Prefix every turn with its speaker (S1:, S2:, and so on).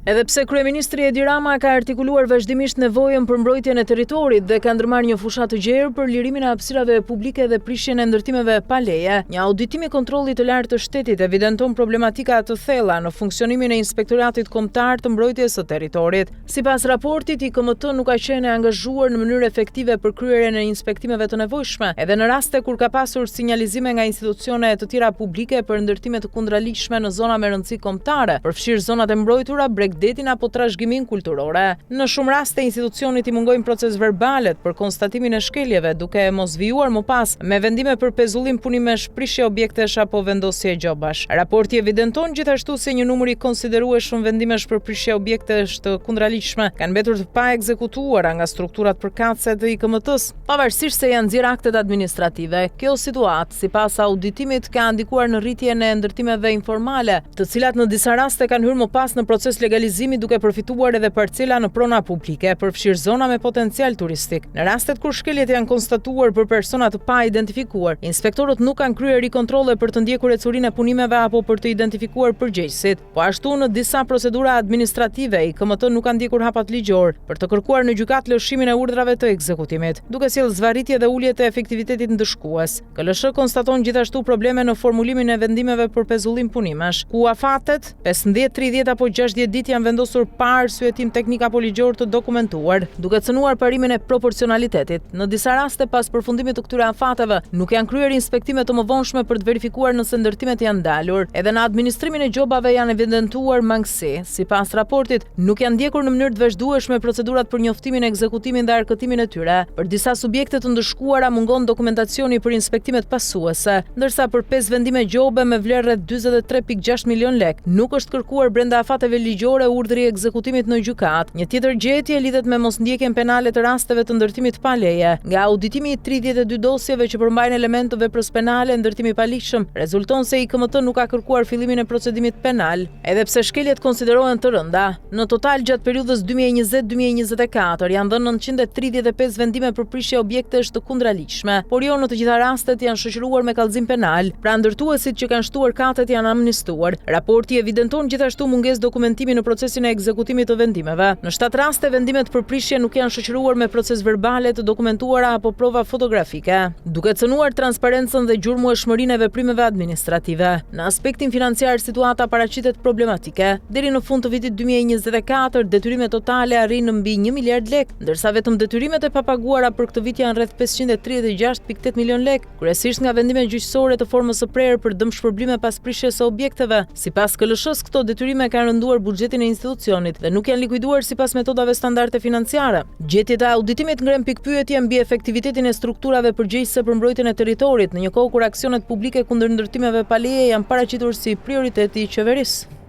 S1: Edhe pse kryeministri Edi Rama ka artikuluar vazhdimisht nevojën për mbrojtjen e territorit dhe ka ndërmarrë një fushat të gjerë për lirimin e hapësirave publike dhe prishjen e ndërtimeve pa leje, një auditim i kontrollit të lartë të shtetit evidenton problematika të thella në funksionimin e Inspektoratit Kombëtar të Mbrojtjes së Territorit. Sipas raportit, IKMT nuk ka qenë e angazhuar në mënyrë efektive për kryerjen e inspektimeve të nevojshme, edhe në raste kur ka pasur sinjalizime nga institucione të tjera publike për ndërtime të kundraligjshme në zona me rëndësi kombëtare, përfshirë zonat e mbrojtura, detin apo trashëgimin kulturore. Në shumë raste institucionit i mungojnë proces verbalet për konstatimin e shkeljeve, duke mos vijuar më pas me vendime për pezullim punimesh, prishje objektesh apo vendosje gjobash. Raporti evidenton gjithashtu se një numër i konsiderueshëm vendimesh për prishje objektesh të kundraligjshme kanë mbetur të pa ekzekutuara nga strukturat përkatëse të IKMT-s, pavarësisht se janë nxjerrë aktet administrative. Kjo situatë, sipas auditimit, ka ndikuar në rritjen e ndërtimeve informale, të cilat në disa raste kanë hyrë më pas në proces legalizimi duke përfituar edhe parcela në prona publike, përfshirë zona me potencial turistik. Në rastet kur shkeljet janë konstatuar për persona të pa identifikuar, inspektorët nuk kanë kryer kontrolle për të ndjekur ecurinë e punimeve apo për të identifikuar përgjegjësit. Po ashtu në disa procedura administrative, IKMT nuk ka ndjekur hapat ligjor për të kërkuar në gjykatë lëshimin e urdhrave të ekzekutimit, duke sjellë zvarritje dhe ulje të efektivitetit ndëshkues. KLSH konstaton gjithashtu probleme në formulimin e vendimeve për pezullim punimesh, ku afatet 15, 30 apo 60 ditë janë vendosur pa arsyetim teknik apo ligjor të dokumentuar, duke cënuar parimin e proporcionalitetit. Në disa raste, pas përfundimit të këtyre afateve, nuk janë kryer inspektime të mëvonshme për të verifikuar nëse ndërtimet janë ndalur. Edhe në administrimin e gjobave janë evidentuar mangësi. Sipas raportit, nuk janë ndjekur në mënyrë të vazhdueshme procedurat për njoftimin, ekzekutimin dhe arkëtimin e tyre. Për disa subjekte të ndëshkuara mungon dokumentacioni për inspektimet pasuese, ndërsa për 5 vendime gjobe me vlerë rreth 43.6 milion lek nuk është kërkuar brenda afateve ligjore urdhri i ekzekutimit në gjykat. Një tjetër gjetje lidhet me mosndjekjen penale të rasteve të ndërtimit pa leje. Nga auditimi i 32 dosjeve që përmbajnë element të veprës penale, ndërtimi pa ligjshëm, rezulton se IKMT nuk ka kërkuar fillimin e procedimit penal, edhe pse shkeljet konsiderohen të rënda. Në total gjatë periudhës 2020-2024 janë dhënë 935 vendime për prishje objektesh të kundraligjshme, por jo në të gjitha rastet janë shoqëruar me kallëzim penal. Pra ndërtuesit që kanë shtuar katet janë amnistuar. Raporti evidenton gjithashtu mungesë dokumentimi në procesin e ekzekutimit të vendimeve. Në 7 raste vendimet për prishje nuk janë shoqëruar me proces verbale të dokumentuara apo prova fotografike, duke cënuar transparencën dhe gjurmëeshmërinë e veprimeve administrative. Në aspektin financiar situata paraqitet problematike. Deri në fund të vitit 2024 detyrimet totale arrin në mbi 1 miliard lek, ndërsa vetëm detyrimet e papaguara për këtë vit janë rreth 536.8 milion lek, kryesisht nga vendime gjyqësore të formës së prerë për dëmshpërblime pas prishjes së objekteve. Sipas KLSH-s, këto detyrime kanë rënduar buxhetin e institucionit dhe nuk janë likuiduar sipas metodave standarde financiare. Gjetjet e auditimit ngren pikpyetje mbi efektivitetin e strukturave përgjegjëse për mbrojtjen e territorit në një kohë kur aksionet publike kundër ndërtimeve pa leje janë paraqitur si prioriteti i qeverisë.